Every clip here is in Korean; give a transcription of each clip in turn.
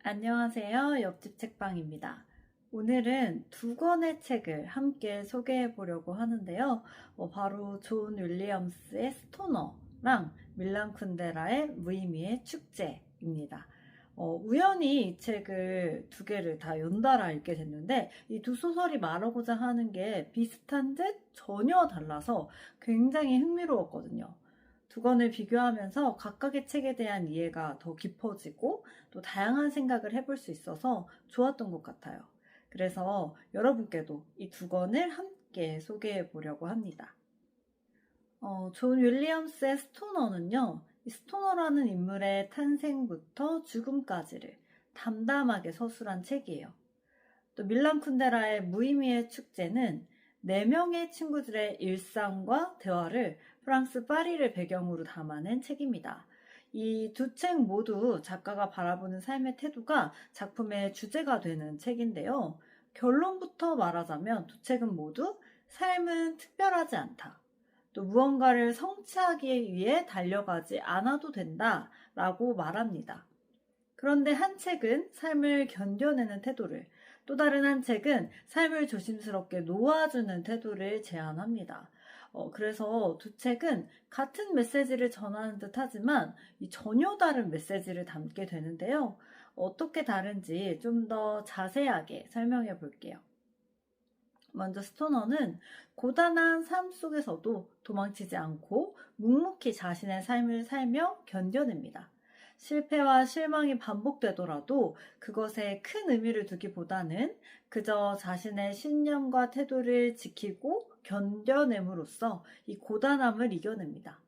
안녕하세요. 옆집 책방입니다. 오늘은 두 권의 책을 함께 소개해 보려고 하는데요. 바로 존 윌리엄스의 스토너랑 밀란 쿤데라의 무의미의 축제입니다. 우연히 이 책을 두 개를 다 연달아 읽게 됐는데 이 두 소설이 말하고자 하는 게 비슷한 듯 전혀 달라서 굉장히 흥미로웠거든요. 두 권을 비교하면서 각각의 책에 대한 이해가 더 깊어지고 또 다양한 생각을 해볼 수 있어서 좋았던 것 같아요. 그래서 여러분께도 이 두 권을 함께 소개해 보려고 합니다. 존 윌리엄스의 스토너는요, 이 스토너라는 인물의 탄생부터 죽음까지를 담담하게 서술한 책이에요. 또 밀란 쿤데라의 무의미의 축제는 4명의 친구들의 일상과 대화를 프랑스 파리를 배경으로 담아낸 책입니다. 이 두 책 모두 작가가 바라보는 삶의 태도가 작품의 주제가 되는 책인데요. 결론부터 말하자면 두 책은 모두 삶은 특별하지 않다. 또 무언가를 성취하기 위해 달려가지 않아도 된다 라고 말합니다. 그런데 한 책은 삶을 견뎌내는 태도를, 또 다른 한 책은 삶을 조심스럽게 놓아주는 태도를 제안합니다. 그래서 두 책은 같은 메시지를 전하는 듯 하지만 전혀 다른 메시지를 담게 되는데요. 어떻게 다른지 좀 더 자세하게 설명해 볼게요. 먼저 스토너는 고단한 삶 속에서도 도망치지 않고 묵묵히 자신의 삶을 살며 견뎌냅니다. 실패와 실망이 반복되더라도 그것에 큰 의미를 두기보다는 그저 자신의 신념과 태도를 지키고 견뎌냄으로써 이 고단함을 이겨냅니다.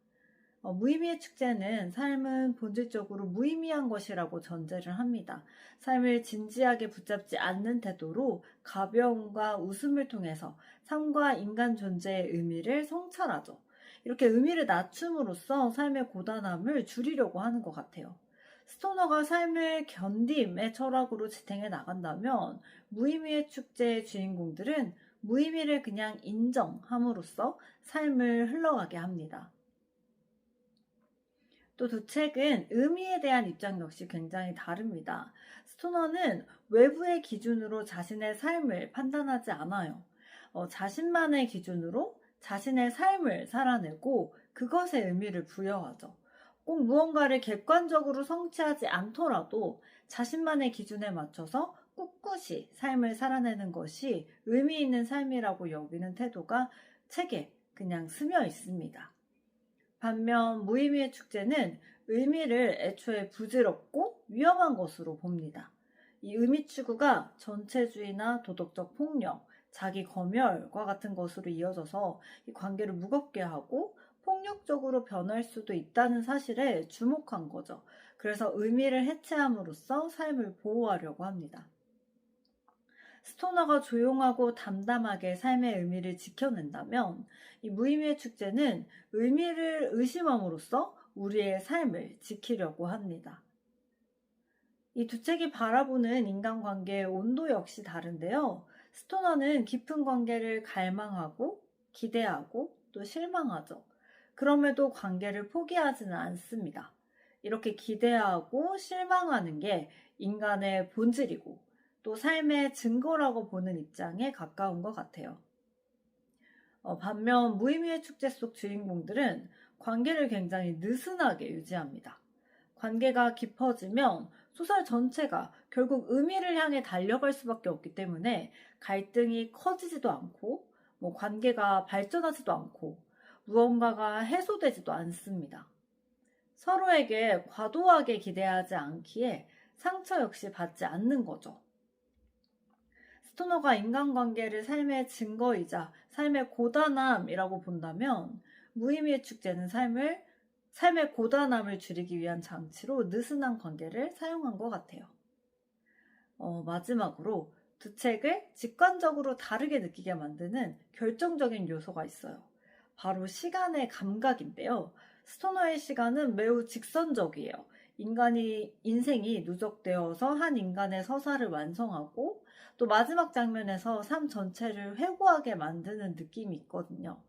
무의미의 축제는 삶은 본질적으로 무의미한 것이라고 전제를 합니다. 삶을 진지하게 붙잡지 않는 태도로 가벼움과 웃음을 통해서 삶과 인간 존재의 의미를 성찰하죠. 이렇게 의미를 낮춤으로써 삶의 고단함을 줄이려고 하는 것 같아요. 스토너가 삶을 견딤의 철학으로 지탱해 나간다면 무의미의 축제의 주인공들은 무의미를 그냥 인정함으로써 삶을 흘러가게 합니다. 또 두 책은 의미에 대한 입장 역시 굉장히 다릅니다. 스토너는 외부의 기준으로 자신의 삶을 판단하지 않아요. 자신만의 기준으로 자신의 삶을 살아내고 그것에 의미를 부여하죠. 꼭 무언가를 객관적으로 성취하지 않더라도 자신만의 기준에 맞춰서 꿋꿋이 삶을 살아내는 것이 의미 있는 삶이라고 여기는 태도가 책에 그냥 스며 있습니다. 반면 무의미의 축제는 의미를 애초에 부질없고 위험한 것으로 봅니다. 이 의미 추구가 전체주의나 도덕적 폭력, 자기 검열과 같은 것으로 이어져서 이 관계를 무겁게 하고 폭력적으로 변할 수도 있다는 사실에 주목한 거죠. 그래서 의미를 해체함으로써 삶을 보호하려고 합니다. 스토너가 조용하고 담담하게 삶의 의미를 지켜낸다면 이 무의미의 축제는 의미를 의심함으로써 우리의 삶을 지키려고 합니다. 이 두 책이 바라보는 인간관계의 온도 역시 다른데요. 스토너는 깊은 관계를 갈망하고 기대하고 또 실망하죠. 그럼에도 관계를 포기하지는 않습니다. 이렇게 기대하고 실망하는 게 인간의 본질이고 또 삶의 증거라고 보는 입장에 가까운 것 같아요. 반면 무의미의 축제 속 주인공들은 관계를 굉장히 느슨하게 유지합니다. 관계가 깊어지면 소설 전체가 결국 의미를 향해 달려갈 수밖에 없기 때문에 갈등이 커지지도 않고 관계가 발전하지도 않고 무언가가 해소되지도 않습니다. 서로에게 과도하게 기대하지 않기에 상처 역시 받지 않는 거죠. 스토너가 인간관계를 삶의 증거이자 삶의 고단함이라고 본다면 무의미의 축제는 삶의 고단함을 줄이기 위한 장치로 느슨한 관계를 사용한 것 같아요. 마지막으로 두 책을 직관적으로 다르게 느끼게 만드는 결정적인 요소가 있어요. 바로 시간의 감각인데요. 스토너의 시간은 매우 직선적이에요. 인생이 누적되어서 한 인간의 서사를 완성하고 또 마지막 장면에서 삶 전체를 회고하게 만드는 느낌이 있거든요.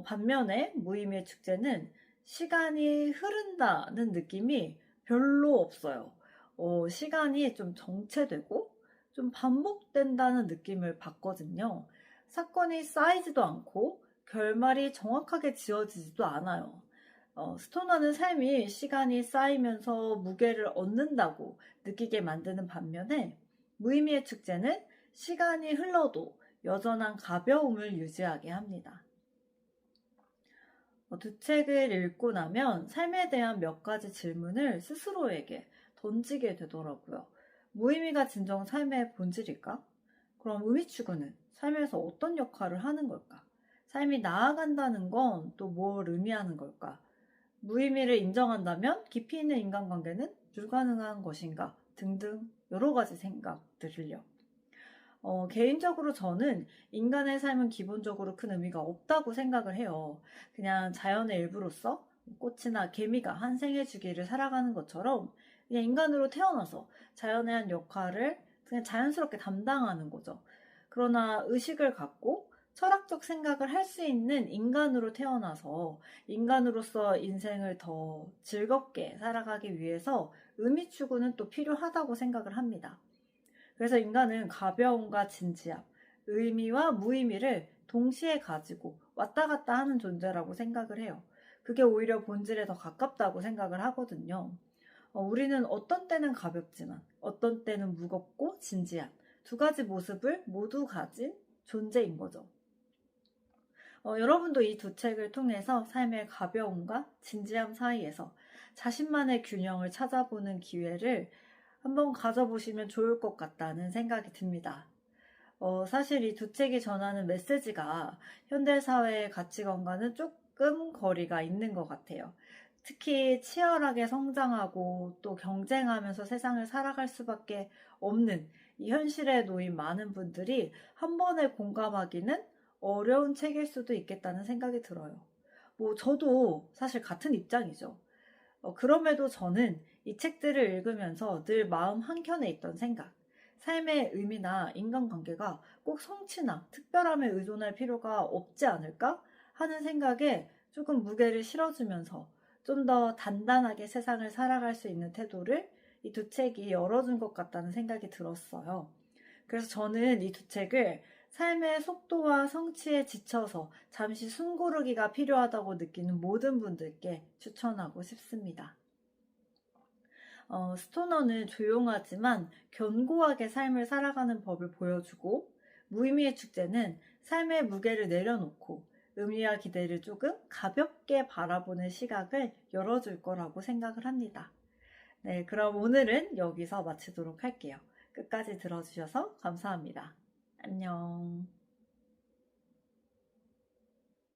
반면에 무의미의 축제는 시간이 흐른다는 느낌이 별로 없어요. 시간이 좀 정체되고 좀 반복된다는 느낌을 받거든요. 사건이 쌓이지도 않고 결말이 정확하게 지어지지도 않아요. 스토너는 삶이 시간이 쌓이면서 무게를 얻는다고 느끼게 만드는 반면에 무의미의 축제는 시간이 흘러도 여전한 가벼움을 유지하게 합니다. 두 책을 읽고 나면 삶에 대한 몇 가지 질문을 스스로에게 던지게 되더라고요. 무의미가 진정 삶의 본질일까? 그럼 의미 추구는 삶에서 어떤 역할을 하는 걸까? 삶이 나아간다는 건 또 뭘 의미하는 걸까? 무의미를 인정한다면 깊이 있는 인간관계는 불가능한 것인가? 등등 여러 가지 생각들을요. 개인적으로 저는 인간의 삶은 기본적으로 큰 의미가 없다고 생각을 해요. 그냥 자연의 일부로서 꽃이나 개미가 한 생의 주기를 살아가는 것처럼 그냥 인간으로 태어나서 자연의 한 역할을 그냥 자연스럽게 담당하는 거죠. 그러나 의식을 갖고 철학적 생각을 할 수 있는 인간으로 태어나서 인간으로서 인생을 더 즐겁게 살아가기 위해서 의미 추구는 또 필요하다고 생각을 합니다. 그래서 인간은 가벼움과 진지함, 의미와 무의미를 동시에 가지고 왔다 갔다 하는 존재라고 생각을 해요. 그게 오히려 본질에 더 가깝다고 생각을 하거든요. 우리는 어떤 때는 가볍지만 어떤 때는 무겁고 진지한 두 가지 모습을 모두 가진 존재인 거죠. 여러분도 이 두 책을 통해서 삶의 가벼움과 진지함 사이에서 자신만의 균형을 찾아보는 기회를 한번 가져보시면 좋을 것 같다는 생각이 듭니다. 사실 이 두 책이 전하는 메시지가 현대사회의 가치관과는 조금 거리가 있는 것 같아요. 특히 치열하게 성장하고 또 경쟁하면서 세상을 살아갈 수밖에 없는 이 현실에 놓인 많은 분들이 한 번에 공감하기는 어려운 책일 수도 있겠다는 생각이 들어요. 저도 사실 같은 입장이죠. 그럼에도 저는 이 책들을 읽으면서 늘 마음 한켠에 있던 생각, 삶의 의미나 인간관계가 꼭 성취나 특별함에 의존할 필요가 없지 않을까 하는 생각에 조금 무게를 실어주면서 좀 더 단단하게 세상을 살아갈 수 있는 태도를 이 두 책이 열어준 것 같다는 생각이 들었어요. 그래서 저는 이 두 책을 삶의 속도와 성취에 지쳐서 잠시 숨 고르기가 필요하다고 느끼는 모든 분들께 추천하고 싶습니다. 스토너는 조용하지만 견고하게 삶을 살아가는 법을 보여주고, 무의미의 축제는 삶의 무게를 내려놓고 의미와 기대를 조금 가볍게 바라보는 시각을 열어줄 거라고 생각을 합니다. 네, 그럼 오늘은 여기서 마치도록 할게요. 끝까지 들어주셔서 감사합니다. 안녕.